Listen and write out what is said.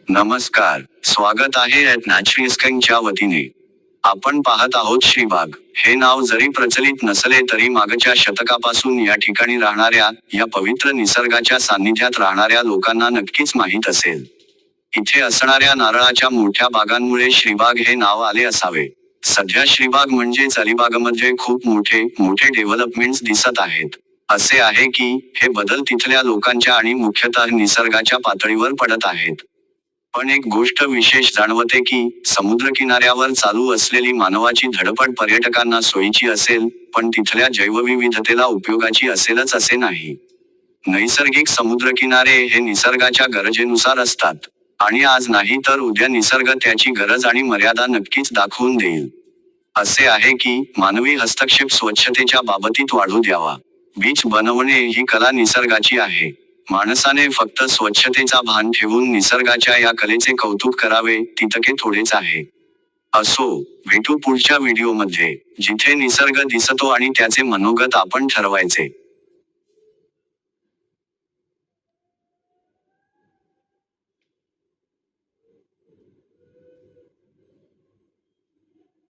नमस्कार, स्वागत आहे ॲट नॅचरलिस्कच्या वतीने. आपण पाहत आहोत श्रीबाग. हे नाव जरी प्रचलित नसले तरी मागच्या शतकापासून या ठिकाणी राहणाऱ्या, या पवित्र निसर्गाच्या सान्निध्यात राहणाऱ्या लोकांना नक्कीच माहीत असेल. इथे असणाऱ्या नारळाच्या मोठ्या बागांमुळे श्रीबाग हे नाव आले असावे. सध्या श्रीबाग म्हणजेच अलिबागमध्ये खूप मोठे डेव्हलपमेंट्स दिसत आहेत. असे आहे की, हे बदल तिथल्या लोकांच्या आणि मुख्यतः निसर्गाच्या पातळीवर पडत आहेत. पण एक गोष्ट विशेष जाणवते की, समुद्रकिनाऱ्यावर चालू असलेली मानवाची धडपड पर्यटकांना सोयीची असेल, पण तिथल्या जैवविविधतेला उपयोगाची असेलच असे नाही. नैसर्गिक समुद्रकिनारे हे निसर्गाच्या गरजेनुसार असतात. आणि आज नाही तर उद्या निसर्ग त्याची गरज आणि मर्यादा नक्कीच दाखवून देईल. असे आहे की, मानवी हस्तक्षेप स्वच्छतेच्या बाबतीत वाढू द्यावा. बीच बनवणे ही कला निसर्गाची आहे. माणसाने फक्त स्वच्छतेचा भान ठेवून निसर्गाच्या या कलेचे कौतुक करावे, तितके थोडेच आहे. असो, भेटू पुढच्या व्हिडिओमध्ये, जिथे निसर्ग दिसतो आणि त्याचे मनोगत आपण ठरवायचे.